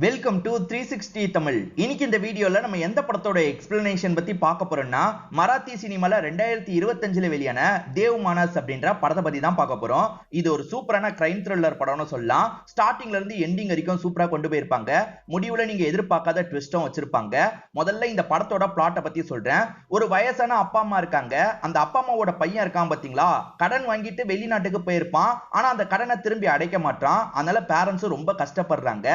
Welcome to 360 Tamil. இன்னைக்கு இந்த வீடியோல நம்ம எந்த படத்தோட எக்ஸ்பிளனேஷன் பத்தி பார்க்க போறோம்னா மராத்தி சினிமால 2025ல வெளியான தேவ் மானஸ் அப்படின்ற படத்தை பத்தி தான் பார்க்க போறோம். இது ஒரு சூப்பரான கிரைம் த்ரில்லர் படம்னு சொல்லலாம். ஸ்டார்டிங்ல இருந்து எண்டிங் வரைக்கும் சூப்பரா கொண்டு போயிருப்பாங்க. முடிவுல நீங்க எதிர்பார்க்காத ட்விஸ்டும் வச்சிருப்பாங்க. முதல்ல இந்த படத்தோட பிளாட்டை பத்தி சொல்றேன். ஒரு வயசான அப்பா அம்மா இருக்காங்க. அந்த அப்பா அம்மாவோட பையன் இருக்கான் பாத்தீங்களா, கடன் வாங்கிட்டு வெளிநாட்டுக்கு போயிருப்பான். ஆனா அந்த கடனை திரும்பி அடைக்க மாட்டான். அதனால பேரண்ட்ஸும் ரொம்ப கஷ்டப்படுறாங்க.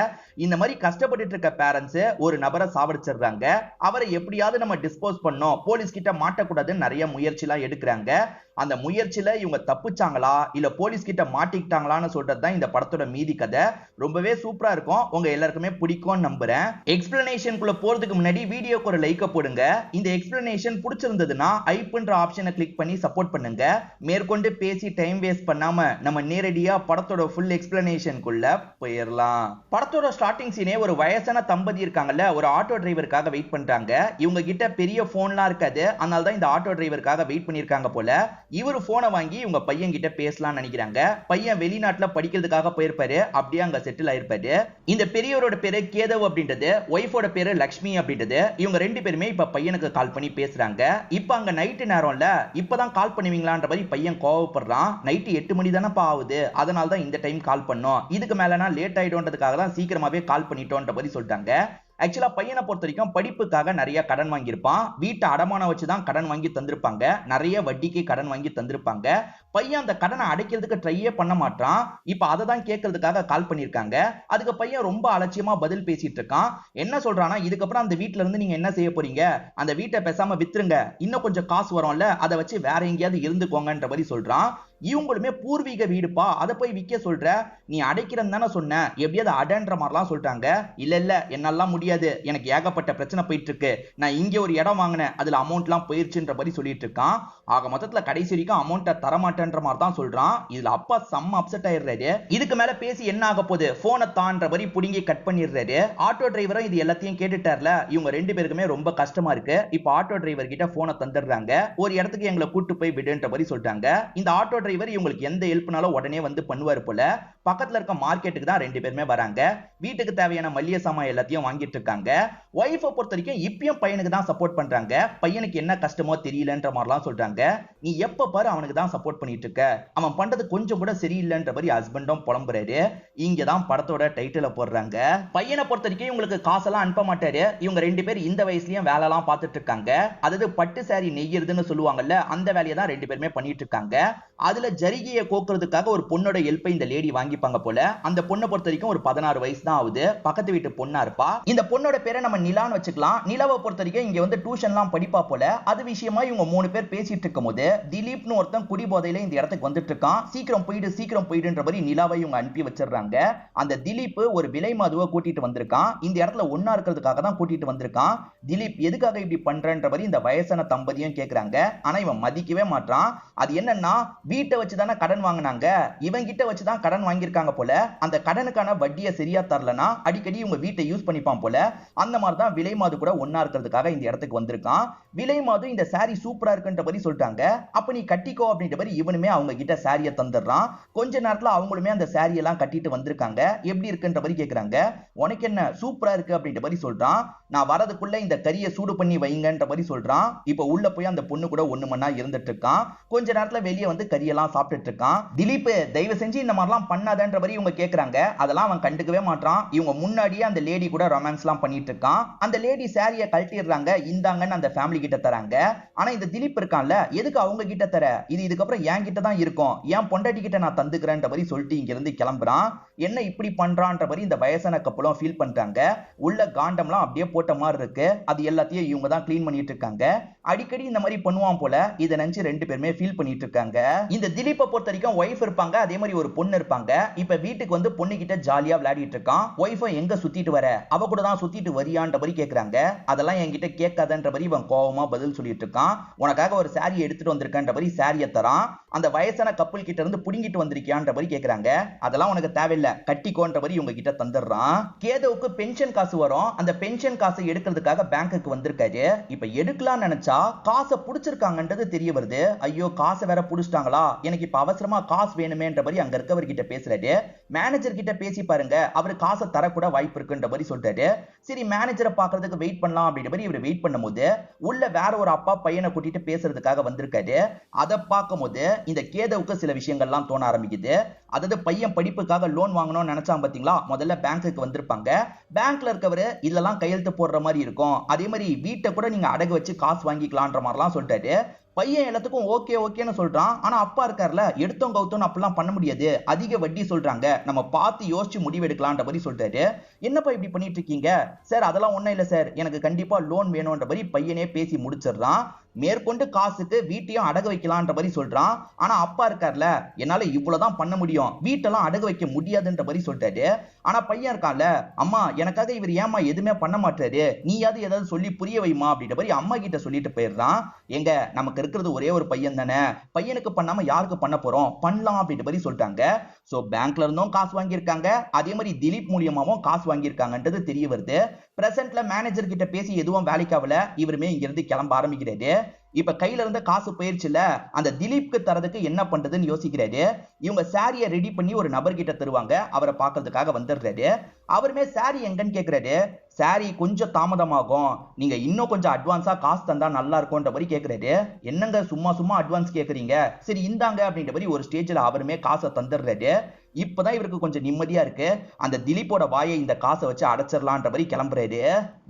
இந்த மாதிரி கஷ்டப்பட்டு இருக்க பேரண்ட்ஸ் ஒரு நபரை சாவடிச்சிடுறாங்க. அவரை எப்படியாவது நம்ம டிஸ்போஸ் பண்ணோம், போலீஸ் கிட்ட மாட்டக்கூடாதுன்னு நிறைய முயற்சி எல்லாம் எடுக்கிறாங்க. அந்த முயற்சியில இவங்க தப்பிச்சாங்களா இல்ல போலீஸ் கிட்ட மாட்டிக்கிட்டாங்களான்னு சொல்றதுதான் இந்த படத்தோட மீதி கதை. ரொம்பவே சூப்பரா இருக்கும். உங்க எல்லாருக்குமே பிடிக்கும்னு நம்புறேன். எக்ஸ்பிளனேஷனுக்குள்ள போறதுக்கு முன்னாடி வீடியோக்கு ஒரு லைக் போடுங்க. இந்த எக்ஸ்பிளனேஷன் பிடிச்சிருந்ததுன்னா ஐப்ன்ற ஆப்ஷனை கிளிக் பண்ணி சப்போர்ட் பண்ணுங்க. மேற்கொண்டு பேசி டைம் வேஸ்ட் பண்ணாம நம்ம நேரடியா படத்தோட ஃபுல் எக்ஸ்பிளனேஷனுக்குள்ள போயிடலாம். படத்தோட ஸ்டார்டிங் சீனே ஒரு வயசான தம்பதி இருக்காங்கல்ல, ஒரு ஆட்டோ டிரைவருக்காக வெயிட் பண்றாங்க. இவங்க கிட்ட பெரிய போன்லாம் இருக்காது. அதனால தான் இந்த ஆட்டோ டிரைவருக்காக வெயிட் பண்ணிருக்காங்க போல. இவரு போனை வாங்கி இவங்க பையன் கிட்ட பேசலாம்னு நினைக்கிறாங்க. பையன் வெளிநாட்டுல படிக்கிறதுக்காக போயிருப்பாரு. அப்படியே அங்க செட்டில் ஆயிருப்பாரு. இந்த பெரியவரோட பேரு கேதவ் அப்படின்றது, ஒய்ஃபோட பேரு லக்ஷ்மி அப்படின்றது. இவங்க ரெண்டு பேருமே இப்ப பையனுக்கு கால் பண்ணி பேசுறாங்க. இப்ப அங்க நைட்டு நேரம்ல, இப்பதான் கால் பண்ணுவீங்களான்ற மாதிரி பையன் கோவப்படுறான். நைட்டு 8 மணி தானப்பா ஆகுது, அதனால தான் இந்த டைம் கால் பண்ணோம். இதுக்கு மேலனா லேட் ஆயிடும்ன்றதுக்காக தான் சீக்கிரமாவே கால் பண்ணிட்டோன்ற மாதிரி சொல்லிட்டாங்க. ஆக்சுவலா பையனை பொறுத்த வரைக்கும் படிப்புக்காக நிறைய கடன் வாங்கியிருப்பான். வீட்டை அடமானம் வச்சுதான் கடன் வாங்கி தந்திருப்பாங்க. நிறைய வட்டிக்கு கடன் வாங்கி தந்திருப்பாங்க. பையன் அந்த கடனை அடைக்கிறதுக்கு ட்ரையே பண்ண மாட்டான். இப்ப அதை தான் கேட்கறதுக்காக கால் பண்ணிருக்காங்க. அதுக்கு பையன் ரொம்ப அலட்சியமா பதில் பேசிட்டு இருக்கான். என்ன சொல்றானா, இதுக்கப்புறம் அந்த வீட்டுல இருந்து நீங்க என்ன செய்ய போறீங்க, அந்த வீட்டை பேசாம வித்துருங்க, இன்னும் கொஞ்சம் காசு வரும்ல, அதை வச்சு வேற எங்கேயாவது இருந்துக்கோங்கன்ற மாதிரி சொல்றான். இவங்களுமே பூர்வீக வீடுப்பா, அதை போய் விற்க சொல்ற, நீ அடைக்கிறன்னு தானே சொன்ன, எப்படியாவது அடன்ற மாதிரிலாம் சொல்றாங்க. இல்ல இல்ல என்னாலாம் முடியாது, எனக்கு ஏகப்பட்ட பிரச்சனை போயிட்டு இருக்கு, நான் இங்க ஒரு இடம் வாங்கினேன், அதுல அமௌண்ட் எல்லாம் போயிருச்சுன்ற மாதிரி சொல்லிட்டு இருக்கான். ஆக மொத்தத்துல கடைசி வரைக்கும் அமௌண்ட்டை தரமாட்டேன்ற மாதிரி தான் சொல்றான். இதுல அப்பா செம்ம அப்செட் ஆயிடுறாரு. இதுக்கு மேல பேசி என்ன ஆக போகுது, போனை தான்ற மாதிரி புடுங்கி கட் பண்ணிடுறாரு. ஆட்டோ டிரைவரும் இது எல்லாத்தையும் கேட்டுட்டார்ல. இவங்க ரெண்டு பேருக்குமே ரொம்ப கஷ்டமா இருக்கு. இப்ப ஆட்டோ டிரைவர் கிட்ட போனை தந்துடுறாங்க. ஒரு இடத்துக்கு எங்களை கூட்டு போய் விடுன்ற மாதிரி சொல்றாங்க. இந்த ஆட்டோ டிரைவர் இவங்களுக்கு எந்த ஹெல்ப்னாலும் உடனே வந்து பண்ணுவார் போல. பக்கத்துல இருக்க மார்க்கெட்டுக்கு தான் ரெண்டு பேருமே வராங்க. வீட்டுக்கு தேவையான மளிகை சாமான் எல்லாத்தையும் வாங்கிட்டு இருக்காங்க. ஒய்ஃபை பொறுத்த வரைக்கும் இப்பயும் பையனுக்கு தான் சப்போர்ட் பண்றாங்க. பையனுக்கு என்ன கஷ்டமோ தெரியலன்ற மாதிரிலாம் சொல்றாங்க. நீ எப்ப பாரு அவனுக்கு தான் சப்போர்ட் பண்ணிட்டு இருக்க, அவன் பண்றது கொஞ்சம் கூட சரியில்லைன்ற மாதிரி ஹஸ்பண்டும் புலம்புறாரு. இங்க தான் படத்தோட டைட்டில போடுறாங்க. பையனை பொறுத்த வரைக்கும் இவங்களுக்கு காசெல்லாம் அனுப்ப மாட்டாரு. இவங்க ரெண்டு பேர் இந்த வயசுலயும் வேலை எல்லாம் பார்த்துட்டு இருக்காங்க. அதாவது பட்டு சாரி நெய்யறதுன்னு சொல்லுவாங்கல்ல, அந்த வேலையை தான் ரெண்டு பேருமே பண்ணிட்டு இருக்காங்க. அதுல ஜரிகையை கோக்குறதுக்காக ஒரு பொண்ணோட ஹெல்ப்பை இந்த லேடி வாங்கிப்பாங்க போல. அந்த பொண்ணை பொறுத்த வரைக்கும் ஒரு 16 வயசு தான் ஆகுது. பக்கத்து வீட்டு பொண்ணா இருப்பா. இந்த பொண்ணோட பேரை நம்ம நிலான்னு வச்சுக்கலாம். நிலாவை பொறுத்த வரைக்கும் இங்க வந்து டியூஷன்லாம் படிப்பா போல. அது விஷயமா இவங்க 3 பேர் பேசிட்டு இருக்கும் போது திலீப்னு ஒருத்தன் குடி போதையில இந்த இடத்துக்கு வந்துட்டு இருக்கான். சீக்கிரம் போயிடுன்ற மாதிரி நிலாவை இவங்க அனுப்பி வச்சிடுறாங்க. அந்த திலீப் ஒரு விலை மாதுவை கூட்டிட்டு வந்திருக்கான். இந்த இடத்துல ஒன்னா இருக்கிறதுக்காக தான் கூட்டிட்டு வந்திருக்கான். திலீப் எதுக்காக இப்படி பண்றன்ற மாதிரி இந்த வயசான தம்பதியும் கேக்குறாங்க. ஆனா இவன் மதிக்கவே மாட்டான். அது என்னன்னா, வீட்டை வச்சுதானே கடன் வாங்கினாங்க, இவன் கிட்ட வச்சுதான் கடன் வாங்கியிருக்காங்க போல. அந்த கடனுக்கான வட்டியை சரியா தரலனா அடிக்கடி இவங்க வீட்டை யூஸ் பண்ணிப்பான் போல. அந்த மாதிரி தான் விலை மாது கூட ஒன்னா இருக்கிறதுக்காக இந்த இடத்துக்கு வந்திருக்கான். விலை மாது இந்த சாரி சூப்பரா இருக்குன்ற மாதிரி சொல்லிட்டாங்க. அப்ப நீ கட்டிக்கோ அப்படின்ற மாதிரி இவனுமே அவங்க கிட்ட சாரியை தந்துடுறான். கொஞ்ச நேரத்துல அவங்களுமே அந்த சாரி எல்லாம் கட்டிட்டு வந்திருக்காங்க. எப்படி இருக்குன்ற மாதிரி கேக்குறாங்க. உனக்கு என்ன சூப்பரா இருக்கு அப்படின்ற மாதிரி சொல்றான். நான் வரதுக்குள்ள இந்த கறியை சூடு பண்ணி வைங்கன்ற மாதிரி சொல்றான். இப்ப உள்ள போய் அந்த பொண்ணு கூட ஒண்ணு மணி நேரம் இருந்துட்டு இருக்கான். கொஞ்ச நேரத்துல வெளியே வந்து கறியெல்லாம் சாப்பிட்டுட்டு இருக்கான். திலீப் தயவு செஞ்சு இந்த மாதிரிலாம் பண்ணாதன்ற மாதிரி இவங்க கேக்குறாங்க. அதெல்லாம் அவன் கண்டுக்கவே மாட்டான். இவங்க முன்னாடியே அந்த லேடி கூட ரொமான்ஸ் எல்லாம் பண்ணிட்டு இருக்கான். அந்த லேடி சாரியை கழட்டிடுறாங்க. இந்தாங்கன்னு அந்த ஃபேமிலி கிட்ட தராங்க. ஆனா இந்த திலீப் இருக்கான்ல, எதுக்கு அவங்க கிட்ட தர, இது இதுக்கப்புறம் என் கிட்ட தான் இருக்கும், என் பொண்டாட்டி கிட்ட நான் தந்துக்கிறேன்ற மாதிரி சொல்லிட்டு இங்க இருந்து கிளம்புறான். என்ன இப்படி பண்றான்ற மாதிரி இந்த வயசான கப்பலும் ஃபீல் பண்றாங்க. உள்ள காண்டம்லாம் அப்படியே போட்ட மாதிரி இருக்கு. அது எல்லாத்தையும் இவங்க தான் கிளீன் பண்ணிட்டு இருக்காங்க. அடிக்கடி இந்த மாதிரி பண்ணுவான் போல. இதை நினைச்சு ரெண்டு பேருமே ஃபீல் பண்ணிட்டு இருக்காங்க. இந்த திலீப்பை பொறுத்த வரைக்கும் ஒய்ஃப் இருப்பாங்க, அதே மாதிரி ஒரு பொண்ணு இருப்பாங்க. இப்ப வீட்டுக்கு வந்து பொண்ணு கிட்ட ஜாலியா விளையாடிட்டு இருக்கான். ஒய்ஃபை எங்க சுத்திட்டு வர, அவ கூட தான் சுத்திட்டு வரியான்ற மாதிரி கேக்குறாங்க. அதெல்லாம் என்கிட்ட கேட்காதன்ற மாதிரி இவன் கோவமா பதில் சொல்லிட்டு இருக்கான். உனக்காக ஒரு சாரி எடுத்துட்டு வந்திருக்கன்ற மாதிரி சாரியை தரான். அந்த வயசான கப்பல் கிட்ட இருந்து புடிங்கிட்டு வந்திருக்கியான்ற மாதிரி கேக்குறாங்க. அதெல்லாம் உனக்கு தேவையில்ல, கட்டிக்கோன்ற மாதிரி இவங்க கிட்ட தந்துடுறான். கேதவுக்கு பென்ஷன் காசு வரும். அந்த பென்ஷன் காசை எடுக்கிறதுக்காக பேங்க்குக்கு வந்திருக்காரு. இப்ப எடுக்கலாம்னு நினைச்சா காசை புடிச்சிருக்காங்கன்றது தெரிய வருது. ஐயோ காசை வேற புடிச்சிட்டாங்களா, எனக்கு இப்ப அவசரமா காசு வேணுமேன்ற மாதிரி அங்க இருக்கவர் கிட்ட பேசுறாரு. மேனேஜர் கிட்ட பேசி பாருங்க, அவரு காசை தரக்கூட வாய்ப்பு இருக்குன்ற மாதிரி சொல்றாரு. சரி மேனேஜரை பாக்குறதுக்கு வெயிட் பண்ணலாம் அப்படின்ற மாதிரி இவர் வெயிட் பண்ணும்போது உள்ள வேற ஒரு அப்பா பையனை கூட்டிட்டு பேசுறதுக்காக வந்திருக்காரு. அதை பார்க்கும்போது இந்த கேதவுக்கு சில விஷயங்கள்லாம் தோண ஆரம்பிக்குது. அதாவது பையன் படிப்புக்காக லோன் வாங்கணும்னு நினைச்சான் பாத்தீங்களா, முதல்ல பேங்க்குக்கு வந்திருப்பாங்க. பேங்க்ல இருக்கவரு இதெல்லாம் கையெழுத்து போடுற மாதிரி இருக்கும், அதே மாதிரி வீட்டை கூட நீங்க அடகு வச்சு காசு வாங்கிக்கலான்ற மாதிரிலாம் சொல்லிட்டாரு. பையன் எல்லாத்துக்கும் ஓகே ஓகேன்னு சொல்றான். ஆனா அப்பா இருக்காருல, எடுத்தோம் கவுத்தோம் அப்படிலாம் பண்ண முடியாது, அதிக வட்டி சொல்றாங்க, நம்ம பார்த்து யோசிச்சு முடிவு எடுக்கலான்ற மாதிரி சொல்றாரு. என்னப்பா இப்படி பண்ணிட்டு இருக்கீங்க சார்? அதெல்லாம் ஒண்ணும் இல்ல சார், எனக்கு கண்டிப்பா லோன் வேணும்ன்ற மாதிரி பையனே பேசி முடிச்சிடறான். மேற்கொண்டு காசுக்கு வீட்டையும் அடகு வைக்கலான்ற மாதிரி சொல்றான். ஆனா அப்பா இருக்கார்ல, என்னால இவ்வளவுதான் பண்ண முடியும், வீட்டெல்லாம் அடகு வைக்க முடியாதுன்ற மாதிரி சொல்லிட்டாரு. ஆனா பையன் இருக்கான்ல, அம்மா எனக்காக இவர் ஏமா எதுவுமே பண்ண மாட்டாரு, நீயாவது ஏதாவது சொல்லி புரிய வைமா அப்படின்ற மாதிரி அம்மா கிட்ட சொல்லிட்டு போயிடுறான். எங்க நமக்கு இருக்கிறது ஒரே ஒரு பையன் தானே, பையனுக்கு பண்ணாம யாருக்கு பண்ண போறோம், பண்ணலாம் அப்படின்ற மாதிரி சொல்லிட்டாங்க. சோ பேங்க்ல இருந்தும் காசு வாங்கியிருக்காங்க, அதே மாதிரி திலீப் மூலியமாவும் காசு வாங்கியிருக்காங்கன்றது தெரிய வருது. பிரசன்ட்ல மேனேஜர் கிட்ட பேசி எதுவும் வேலைக்காவல, இவருமே இங்க இருந்து கிளம்ப ஆரம்பிக்கிறாரு. இப்ப கையில இருந்த காசு போயிருச்சுல, அந்த திலீப்க்கு தரதுக்கு என்ன பண்றதுன்னு யோசிக்கிறாரு. இவங்க சாரியை ரெடி பண்ணி ஒரு நபர் கிட்ட தருவாங்க, அவரை பார்க்கறதுக்காக வந்துடுறாரு. அவருமே சாரி எங்கன்னு கேக்குறாரு. சாரி கொஞ்சம் தாமதமாகும், நீங்க இன்னும் கொஞ்சம் அட்வான்ஸா காசு தந்தா நல்லா இருக்கும்ன்ற மாதிரி கேக்குறாரு. என்னங்க சும்மா சும்மா அட்வான்ஸ் கேக்குறீங்க, சரி இந்தாங்க அப்படின்ற மாதிரி ஒரு ஸ்டேஜ்ல அவருமே காசை தந்துடுறாரு. இப்பதான் இவருக்கு கொஞ்சம் நிம்மதியா இருக்கு. அந்த திலீப்போட வாயை இந்த காசை வச்சு அடைச்சிடலான்ற மாதிரி கிளம்புறாரு.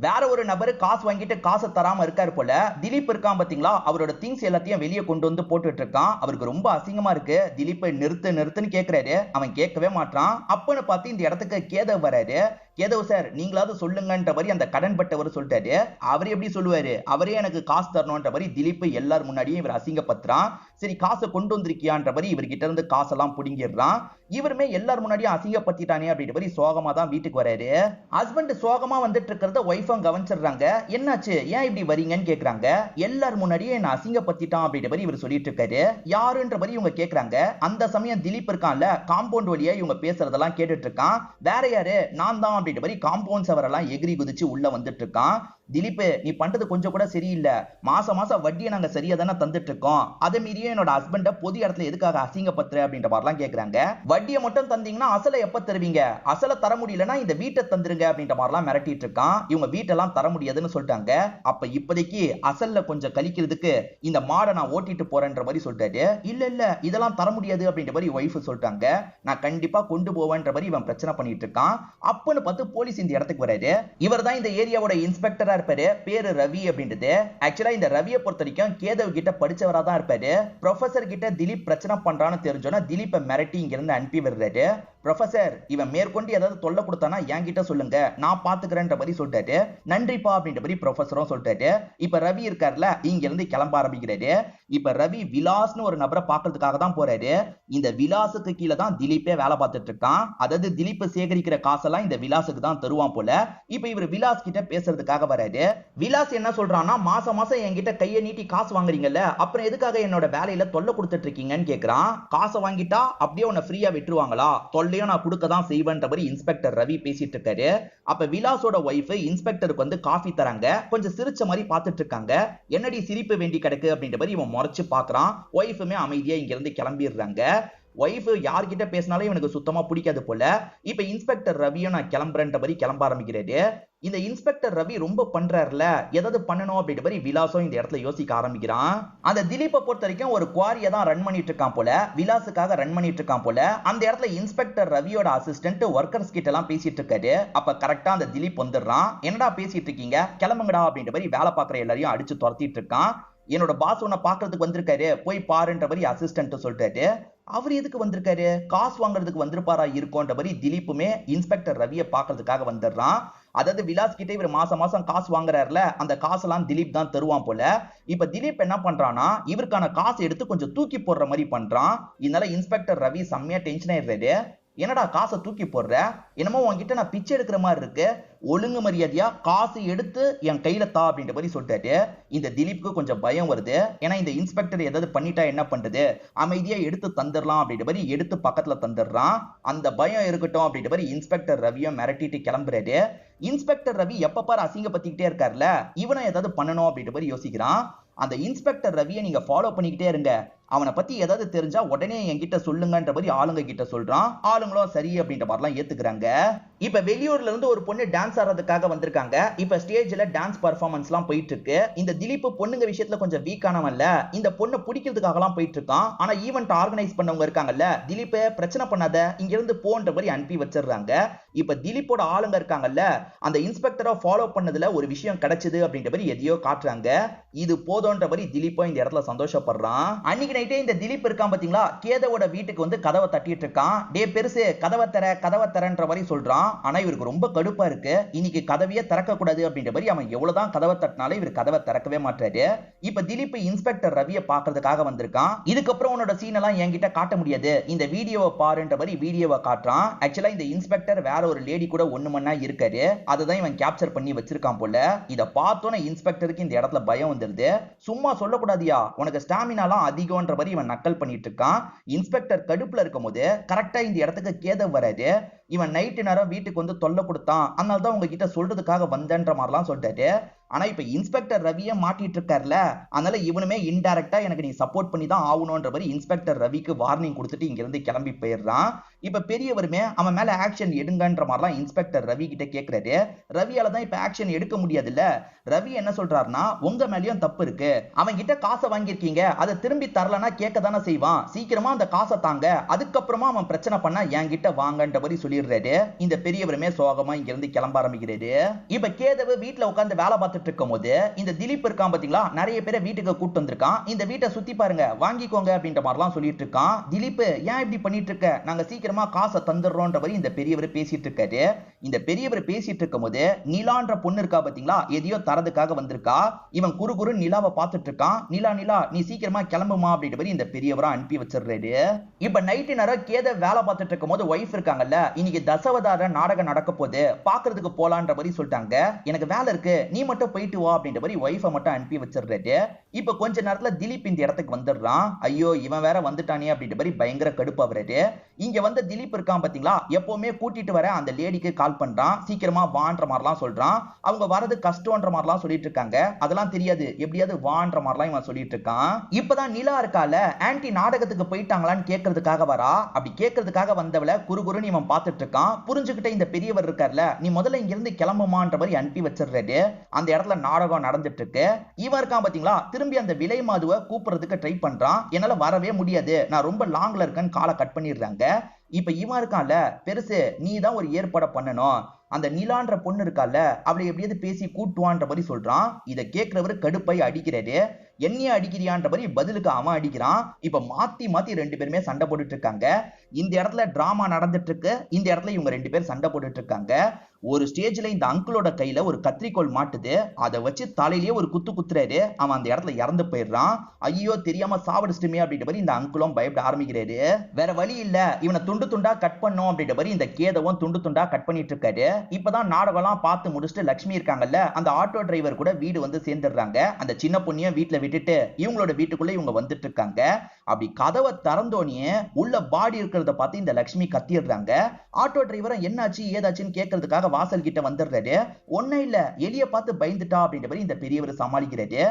வேற ஒரு நபர் காசு வாங்கிட்டு காசை தராம இருக்காரு போல. திலீப் இருக்கான் பாத்தீங்களா, அவரோட திங்ஸ் எல்லாத்தையும் வெளியே கொண்டு வந்து போட்டுட்டு இருக்கான். அவருக்கு ரொம்ப அசிங்கமா இருக்கு. திலீப்பை நிறுத்து நிறுத்துன்னு கேக்குறாரு, அவன் கேட்கவே மாட்டான். அப்பன்னு பார்த்து இந்த இடத்துக்கு கேதவ் வராரு. கேதவ் சார் நீங்களாவது சொல்லுங்கன்ற மாதிரி அந்த கடன் பட்டவர் சொல்லிட்டாரு. அவர் எப்படி சொல்லுவாரு, அவரே எனக்கு காசு தரணும்ன்ற மாதிரி திலீப் எல்லாரும் முன்னாடியே இவர் அசிங்கப்படுத்துறான். சரி காசை கொண்டு வந்திருக்கியான்ற மாதிரி இவர்கிட்ட இருந்து காசெல்லாம் புடிங்கிடுறான். இவருமே எல்லாரும் முன்னாடியும் அசிங்கப்படுத்திட்டானே அப்படின்ற மாதிரி சோகமா தான் வீட்டுக்கு வராரு. ஹஸ்பண்ட் சோகமா வந்துட்டு இருக்கிறத ஒய்ஃபும் கவனிச்சிடுறாங்க. என்னாச்சு, ஏன் இப்படி வரீங்கன்னு கேக்குறாங்க. எல்லாரும் முன்னாடியே என்ன அசிங்கப்படுத்திட்டான் அப்படின்ற மாதிரி இவர் சொல்லிட்டு இருக்காரு. யாருன்ற மாதிரி இவங்க கேக்குறாங்க. அந்த சமயம் திலீப் இருக்கான்ல, காம்பவுண்ட் வழியா இவங்க பேசுறதெல்லாம் கேட்டுட்டு இருக்கான். வேற யாரு, நான் தான் அப்படின்ற மாதிரி காம்பவுண்ட் சவரெல்லாம் எகிரி குதிச்சு உள்ள வந்துட்டு இருக்கான். திலீப் நீ பண்றது கொஞ்சம் கூட சரியில்லை, மாசம் மாசம் வட்டியை நாங்க சரியா தானே தந்துட்டு இருக்கோம், அதை மீறியே என்னோட ஹஸ்பண்ட பொது இடத்துல எதுக்காக அசிங்கப்படுத்துற அப்படின்ற மாதிரிலாம் கேக்குறாங்க. வட்டியை மட்டும் தந்தீங்கன்னா அசலை எப்ப தருவீங்க, அசலை தர முடியலன்னா இந்த வீட்டை தந்துருங்க அப்படின்ற மாதிரிலாம் மிரட்டிட்டு இருக்கான். இவங்க வீட்டெல்லாம் தர முடியாதுன்னு சொல்லிட்டாங்க. அப்ப இப்போதைக்கு அசல்ல கொஞ்சம் கழிக்கிறதுக்கு இந்த மாடை நான் ஓட்டிட்டு போறேன்ற மாதிரி சொல்லிட்டாரு. இல்ல இல்ல இதெல்லாம் தர முடியாது அப்படின்ற மாதிரி ஒய்ஃப் சொல்லிட்டாங்க. நான் கண்டிப்பா கொண்டு போவேன்ற மாதிரி இவன் பிரச்சனை பண்ணிட்டு இருக்கான். அப்பன்னு பார்த்து போலீஸ் இந்த இடத்துக்கு வராரு. இவர் தான் இந்த ஏரியாவோட இன்ஸ்பெக்டரா இருப்பாரு, பேரு ரவி அப்படின்றது. ஆக்சுவலா இந்த ரவியை பொறுத்த வரைக்கும் கேதவ் கிட்ட படிச்சவரா தான் இருப்பாரு. ப்ரொஃபசர் கிட்ட திலீப் பிரச்சனை பண்றான்னு தெரிஞ்சோன்னா திலீப்பை மிரட்டி இங்க இருந்து அனுப்பி விடுறாரு. ப்ரொஃபசர் இவன் மேற்கொண்டு ஏதாவது தொல்லை கொடுத்தானா என்கிட்ட சொல்லுங்க, நான் பாத்துக்கிறேன்ற மாதிரி சொல்லிட்டாரு. நன்றிப்பா அப்படின்ற மாதிரி ப்ரொஃபசரும் சொல்லிட்டாரு. இப்ப ரவி இருக்காருல, இங்க இருந்து கிளம்ப ஆரம்பிக்கிறாரு. இப்ப ரவி விலாஸ்னு ஒரு நபரை பாக்குறதுக்காக தான் போறாரு. இந்த விலாசுக்கு கீழே தான் திலீப்பே வேலை பார்த்துட்டு இருக்கான். அதாவது திலீப் சேகரிக்கிற காசெல்லாம் இந்த விலாசுக்கு தான் தருவான் போல. இப்ப இவர் விலாஸ் கிட்ட பேசுறதுக்காக வராரு. விலாஸ் என்ன சொல்றான்னா, மாசம் மாசம் என்கிட்ட கையை நீட்டி காசு வாங்குறீங்கல்ல, அப்புறம் எதுக்காக என்னோட வேலையில தொல்லை கொடுத்துட்டு இருக்கீங்கன்னு கேக்குறான். காசை வாங்கிட்டா அப்படியே உன்னை ஃப்ரீயா விட்டுருவாங்களா, தொல்லையும் நான் கொடுக்க தான் செய்வேன்ற மாதிரி இன்ஸ்பெக்டர் ரவி பேசிட்டு இருக்காரு. அப்ப விலாஸோட ஒய்ஃப் இன்ஸ்பெக்டருக்கு வந்து காஃபி தராங்க. கொஞ்சம் சிரிச்ச மாதிரி பார்த்துட்டு இருக்காங்க. என்னடி சிரிப்பு வேண்டி கிடக்கு அப்படின்ற மாதிரி இவன் முறைச்சு பாக்குறான். ஒய்ஃபுமே அமைதியா இங்க இருந்து கிளம்பிடுறாங்க. ஒய்ஃப் யார்கிட்ட பேசினாலும் இவனுக்கு சுத்தமா பிடிக்காது போல. இப்ப இன்ஸ்பெக்டர் ரவியும் நான் கிளம்புறேன்ற மாதிரி கிளம்ப ஆரம்பிக்கிறாரு. இந்த இன்ஸ்பெக்டர் ரவி ரொம்ப பண்றாருல, ஏதாவது பண்ணணும் அப்படின்ற மாதிரி விலாசும் இந்த இடத்துல யோசிக்க ஆரம்பிக்கிறான். அந்த திலீப்பை பொறுத்த வரைக்கும் ஒரு குவாரியை தான் ரன் பண்ணிட்டு இருக்கான் போல, விலாசுக்காக ரன் பண்ணிட்டு இருக்கான் போல. அந்த இடத்துல இன்ஸ்பெக்டர் ரவியோட அசிஸ்டன்ட் ஒர்க்கர்ஸ் கிட்ட எல்லாம் பேசிட்டு இருக்காரு. அப்ப கரெக்டா அந்த திலீப் வந்துடுறான். என்னடா பேசிட்டு இருக்கீங்க, கிளம்புங்கடா அப்படின்ற மாதிரி வேலை பார்க்குற எல்லாரையும் அடிச்சு துரத்திட்டு இருக்கான். என்னோட பாஸ் உன்னை பாக்குறதுக்கு வந்திருக்காரு, போய் பாருன்ற மாதிரி அசிஸ்டன்ட் சொல்லிட்டாரு. அவர் எதுக்கு வந்திருக்காரு, காசு வாங்குறதுக்கு வந்திருப்பாரா இருக்கும்ன்ற மாதிரி திலீப்புமே இன்ஸ்பெக்டர் ரவியை பாக்குறதுக்காக வந்துடுறான். அதாவது விலாஸ் கிட்ட இவர் மாசம் மாசம் காசு வாங்குறாருல, அந்த காசெல்லாம் திலீப் தான் தருவான் போல. இப்ப திலீப் என்ன பண்றான்னா, இவருக்கான காசு எடுத்து கொஞ்சம் தூக்கி போடுற மாதிரி பண்றான். இதனால இன்ஸ்பெக்டர் ரவி செம்மையா டென்ஷன் ஆயிடுறாரு. என்னடா காசை தூக்கி போடுற, என்னமோ உன்கிட்ட நான் பிச்சை எடுக்கிற மாதிரி இருக்கு, ஒழுங்கு மரியாதையா காசு எடுத்து என் கையில தா அப்படின்ற மாதிரி சொல்லிட்டாரு. இந்த திலீப்புக்கு கொஞ்சம் பயம் வருது. ஏன்னா இந்த இன்ஸ்பெக்டர் ஏதாவது பண்ணிட்டா என்ன பண்றது, அமைதியா எடுத்து தந்துடலாம் அப்படின்ற மாதிரி எடுத்து பக்கத்துல தந்துடுறான். அந்த பயம் இருக்கட்டும் அப்படின்ற மாதிரி இன்ஸ்பெக்டர் ரவியும் மிரட்டிட்டு கிளம்புறாரு. இன்ஸ்பெக்டர் ரவி எப்ப பாரு அசிங்கப்படுத்திக்கிட்டே இருக்காருல்ல, இவனை ஏதாவது பண்ணணும் அப்படின்ற மாதிரி யோசிக்கிறான். அந்த இன்ஸ்பெக்டர் ரவியை நீங்க ஃபாலோ பண்ணிக்கிட்டே இருங்க, அவனை பத்தி ஏதாவது தெரிஞ்சா உடனே என்கிட்ட சொல்லுங்கன்ற மாதிரி ஆளுங்க கிட்ட சொல்றான். ஆளுங்களும் சரி அப்படின்ற மாதிரிலாம் ஏத்துக்கிறாங்க. இப்ப வெளியூர்ல இருந்து ஒரு பொண்ணு டான்ஸ் ஆடுறதுக்காக வந்திருக்காங்க. இப்ப ஸ்டேஜ்ல டான்ஸ் பர்ஃபார்மன்ஸ் எல்லாம் போயிட்டு இருக்கு. இந்த திலீப் பொண்ணுங்க விஷயத்துல கொஞ்சம் வீக்கானவன்ல, இந்த பொண்ணை பிடிக்கிறதுக்காக எல்லாம் போயிட்டு இருக்கான். ஆனா ஈவென்ட் ஆர்கனைஸ் பண்ணவங்க இருக்காங்கல்ல, திலீப் பிரச்சனை பண்ணாத, இங்க இருந்து போன்ற மாதிரி அனுப்பி வச்சிடுறாங்க. இப்ப திலீப்போட ஆளுங்க இருக்காங்கல்ல, அந்த இன்ஸ்பெக்டரை ஃபாலோ பண்ணதுல ஒரு விஷயம் கிடைச்சது அப்படின்ற மாதிரி எதையோ காட்டுறாங்க. இது போதோன்ற மாதிரி திலீப்போ இந்த இடத்துல சந்தோஷப்படுறான். அன்னைக்கு நைட்டே இந்த திலீப் இருக்கான் பாத்தீங்களா, கேதவோட வீட்டுக்கு வந்து கதவை தட்டிட்டு இருக்கான். டே பெருசு கதவை தரன்ற மாதிரி சொல்றான். ஆனா இவருக்கு ரொம்ப கடுப்பா இருக்கு. இன்னைக்கு கதவையே திறக்க கூடாது அப்படின்ற மாதிரி அவன் எவ்வளவுதான் கதவை தட்டினாலும் இவர் கதவை திறக்கவே மாட்டாரு. இப்ப திலீப் இன்ஸ்பெக்டர் ரவியை பாக்குறதுக்காக வந்திருக்கான். இதுக்கப்புறம் உன்னோட சீன் எல்லாம் என்கிட்ட காட்ட முடியாது, இந்த வீடியோவை பாருன்ற மாதிரி வீடியோவை காட்டுறான். ஆக்சுவலா இந்த இன்ஸ்பெக்டர் வேற ஒரு லேடி கூட ஒண்ணு மண்ணா இருக்காரு. அதுதான் இவன் கேப்சர் பண்ணி வச்சிருக்கான் போல. இத பார்த்தோன்னே இன்ஸ்பெக்டருக்கு இந்த இடத்துல பயம் வந்துருது. சும்மா சொல்லக்கூடாதியா, உனக்கு ஸ்டாமினாலாம் அதிகம்ன்ற மாதிரி இவன் நக்கல் பண்ணிட்டு இருக்கான். இன்ஸ்பெக்டர் கடுப்புல இருக்கும் போது கரெக்டா இந்த இடத்துக்கு கேதவ் வராது. இவன் நைட்டு நேரம் வீட்டுக்கு வந்து தொல்லை கொடுத்தான், அதனால தான் உங்ககிட்ட சொல்றதுக்காக வந்தேன்ற மாதிரிலாம் சொல்லிட்டாரு. ஆனா இப்ப இன்ஸ்பெக்டர் ரவியை மாட்டிட்டு இருக்காருல, அதனால இவனுமே இன்டைரக்டா எனக்கு நீ சப்போர்ட் பண்ணி தான் ஆகணும்ன்ற மாதிரி இன்ஸ்பெக்டர் ரவிக்கு வார்னிங் கொடுத்துட்டு இங்க இருந்து கிளம்பி போயிடுறான். இப்ப பெரியவருமே அவன் மேல ஆக்ஷன் எடுங்கன்ற மாதிரிலாம் இன்ஸ்பெக்டர் ரவி கிட்ட கேக்குறாரு. ரவியால தான் இப்ப ஆக்ஷன் எடுக்க முடியாதுல்ல. ரவி என்ன சொல்றாருன்னா, உங்க மேலயும் தப்பு இருக்கு, அவன் கிட்ட காசை வாங்கியிருக்கீங்க, அதை திரும்பி தரலன்னா கேட்க தானே செய்வான், சீக்கிரமா அந்த காசை தாங்க, அதுக்கப்புறமா அவன் பிரச்சனை பண்ணா என்கிட்ட வாங்கன்ற மாதிரி சொல்லிடுறாரு. இந்த பெரியவருமே சோகமா இங்க இருந்து கிளம்ப ஆரம்பிக்கிறாரு. இப்ப கேதவு வீட்டுல உட்கார்ந்து வேலை பார்த்துட்டு இருக்கும் போது இந்த திலீப் இருக்கான் பாத்தீங்களா, நிறைய பேரை வீட்டுக்கு கூட்டு வந்திருக்கான். இந்த வீட்டை சுத்தி பாருங்க, வாங்கிக்கோங்க அப்படின்ற மாதிரிலாம் சொல்லிட்டு இருக்கான். திலீப் ஏன் இப்படி பண்ணிட்டு இருக்க, நாங்க சீக்கிரமா காசை தந்துடுறோன்ற மாதிரி இந்த பெரியவர் பேசிட்டு இருக்காரு. இந்த பெரியவர் பேசிட்டு இருக்கும் போது நிலான்ற பொண்ணு இருக்கா பாத்தீங்களா, எதையோ தரதுக்காக வந்திருக்கா. இவன் குறு நிலாவை பார்த்துட்டு இருக்கான். நிலா நீ சீக்கிரமா கிளம்புமா அப்படின்ற மாதிரி இந்த பெரியவரா அனுப்பி வச்சிடுறாரு. இப்ப நைட்டு நேரம் கேத வேலை பார்த்துட்டு இருக்கும் போது ஒய்ஃப் இருக்காங்கல்ல, இன்னைக்கு தசவதார நாடகம் நடக்க போது பாக்குறதுக்கு போலான்ற மாதிரி சொல்லிட்டாங்க. எனக்கு வேலை இருக்கு, நீ மட்டும் போயிட்டு வா அப்படின்ற மாதிரி ஒய்ஃபை மட்டும் அனுப்பி வச்சிடுறாரு. இப்ப கொஞ்ச நேரத்துல திலீப் இந்த இடத்துக்கு வந்துடுறான். ஐயோ இவன் வேற வந்துட்டானே அப்படின்ற மாதிரி பயங்கர கடுப்பாகிறாரு. இங்க வந்து திலீப் இருக்கான் பாத்தீங்களா, எப்பவுமே கூட்டிட்டு வர அந்த லேடிக்கு கால் பண்றான், சீக்கிரமா வான்ற மாதிரிலாம் சொல்றான். அவங்க வரது கஷ்டம்ன்ற மாதிரிலாம் சொல்லிட்டு இருக்காங்க. அதெல்லாம் தெரியாது, எப்படியாவது வான்ற மாதிரிலாம் இவன் சொல்லிட்டு இருக்கான். இப்பதான் நிலா இருக்கால, ஆன்டி நாடகத்துக்கு போயிட்டாங்களான்னு கேட்கறதுக்காக வரா. அப்படி கேட்கறதுக்காக வந்தவளை குறுகுறுன்னு இவன் பார்த்துட்டு இருக்கான். புரிஞ்சுக்கிட்ட இந்த பெரியவர் இருக்கார்ல, நீ முதல்ல இங்க இருந்து கிளம்புமான்ற மாதிரி அனுப்பி வச்சிடுறாரு. அந்த இடத்துல நாடகம் நடந்துட்டு இருக்கு. இவன் இருக்கான் பாத்தீங்களா, திரும்பி அந்த விலை மாதுவை கூப்பிடுறதுக்கு ட்ரை பண்றான். என்னால வரவே முடியாது, நான் ரொம்ப லாங்ல இருக்கேன்னு காலை கட் பண்ணிடுறாங்க. இப்ப இவன் இருக்கான்ல, பெருசு நீ தான் ஒரு ஏற்பாடு பண்ணணும், அந்த நிலான்ற பொண்ணு இருக்கால, அவளை எப்படியாவது பேசி கூட்டுவான்ற மாதிரி சொல்றான். இதை கேட்கிறவரு கடுப்பை அடிக்கிறாரு. என்னைய அடிக்கிறியான்ற மாதிரி பதிலுக்கு அவன் அடிக்கிறான். இப்ப மாத்தி மாத்தி ரெண்டு பேருமே சண்டை போட்டுட்டு இருக்காங்க. இந்த இடத்துல டிராமா நடந்துட்டு இருக்கு. இந்த இடத்துல இவங்க ரெண்டு பேர் சண்டை போட்டுட்டு இருக்காங்க. ஒரு ஸ்டேஜ்ல இந்த அங்கிளோட கையில ஒரு கத்திரிக்கோள் மாட்டுது. அதை வச்சு தலையிலேயே ஒரு குத்து குத்துறாரு. அவன் அந்த இடத்துல இறந்து போயிடுறான். ஐயோ தெரியாம சாவடிச்சிட்டுமே அப்படின்ற மாதிரி இந்த அங்கிளும் பயப்பட ஆரம்பிக்கிறாரு. வேற வழி இல்ல, இவனை துண்டு துண்டா கட் பண்ணும் அப்படின்ற மாதிரி இந்த கேதவும் துண்டு துண்டா கட் பண்ணிட்டு இருக்காரு. இப்பதான் நாடகம்லாம் பார்த்து முடிச்சுட்டு லட்சுமி இருக்காங்கல்ல, அந்த ஆட்டோ டிரைவர் கூட வீடு வந்து சேர்ந்துடுறாங்க. அந்த சின்ன பொண்ணையும் வீட்டுல விட்டுட்டு இவங்களோட வீட்டுக்குள்ள இவங்க வந்துட்டு இருக்காங்க. அப்படி கதவை திறந்தோனே உள்ள பாடி இருக்கிறத பார்த்து இந்த லட்சுமி கத்திடுறாங்க. ஆட்டோ டிரைவரும் என்னாச்சு ஏதாச்சுன்னு கேட்கறதுக்காக வாசல் கிட்ட வந்துடுறாரு. ஒன்னும் இல்ல, எலிய பார்த்து பயந்துட்டா அப்படின்ற மாதிரி இந்த பெரியவர் சமாளிக்கிறாரு.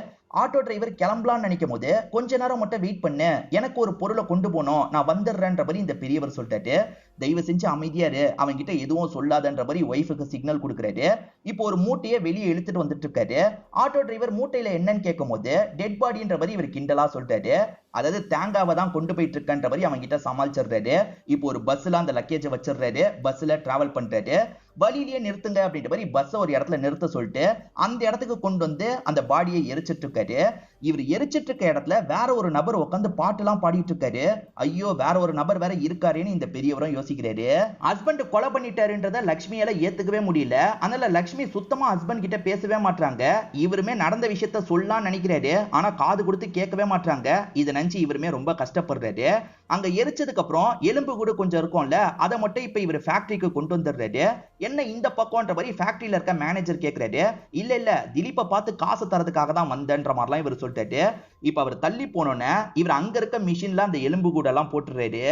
ஆட்டோ டிரைவர் கிளம்பலான்னு நினைக்கும் போது கொஞ்ச நேரம் மட்டும் வெயிட் பண்ணு, எனக்கு ஒரு பொருளை கொண்டு போனோம், நான் வந்துடுறேன்ற மாதிரி இந்த பெரியவர் சொல்லிட்டாரு. தயவு செஞ்சு அமைதியாரு, அவங்க கிட்ட எதுவும் சொல்லாதன்ற மாதிரி ஒய்ஃபுக்கு சிக்னல் கொடுக்குறாரு. இப்போ ஒரு மூட்டையை வெளியே இழுத்துட்டு வந்துட்டு இருக்காரு. ஆட்டோ டிரைவர் மூட்டையில என்னன்னு கேட்கும் போது டெட் பாடின்ற மாதிரி இவர் கிண்டலா சொல்லிட்டாரு. அதாவது தேங்காவை தான் கொண்டு போயிட்டு இருக்கன்ற மாதிரி அவங்க கிட்ட சமாளிச்சிடுறாரு. இப்போ ஒரு பஸ்ல அந்த லக்கேஜை வச்சிடுறாரு. பஸ்ல டிராவல் பண்றாரு. வழியிலேயே நிறுத்துங்க அப்படின்ற மாதிரி பஸ் ஒரு இடத்துல நிறுத்த சொல்லிட்டு அந்த இடத்துக்கு கொண்டு வந்து அந்த பாடியை எரிச்சிட்டு இருக்காரு. இருக்காரு. இவர் எரிச்சிட்டு இருக்க இடத்துல வேற ஒரு நபர் உட்காந்து பாட்டு எல்லாம் பாடிட்டு இருக்காரு. ஐயோ, வேற ஒரு நபர் வேற இருக்காருன்னு இந்த பெரியவரும் யோசிக்கிறாரு. ஹஸ்பண்ட் கொலை பண்ணிட்டாருன்றத லட்சுமியால ஏத்துக்கவே முடியல. அதனால லட்சுமி சுத்தமா ஹஸ்பண்ட் கிட்ட பேசவே மாட்டாங்க. இவருமே நடந்த விஷயத்த சொல்லலாம் நினைக்கிறாரு, ஆனா காது கொடுத்து கேட்கவே மாட்டாங்க. இதை நினைச்சு இவருமே ரொம்ப கஷ்டப்படுறாரு. அங்க எரிச்சதுக்கு அப்புறம் எலும்பு கூட கொஞ்சம் இருக்கும்ல, அதை மட்டும் இப்ப இவர் ஃபேக்டரிக்கு கொண்டு வந்துடுறாரு. என்ன இந்த பக்கம்ன்ற மாதிரி ஃபேக்டரியில இருக்க மேனேஜர் கேட்கிறாரு. இல்ல இல்ல, திலீப்பை பார்த்து காசு தரதுக்காக தான் வந்தேன்ற மாதிரிலாம் இவர் சொல்லிட்டாரு. இப்ப அவர் தள்ளி போனோன்னு இவர் அங்க இருக்க மிஷின்ல அந்த எலும்பு கூட எல்லாம் போட்டுறாரு.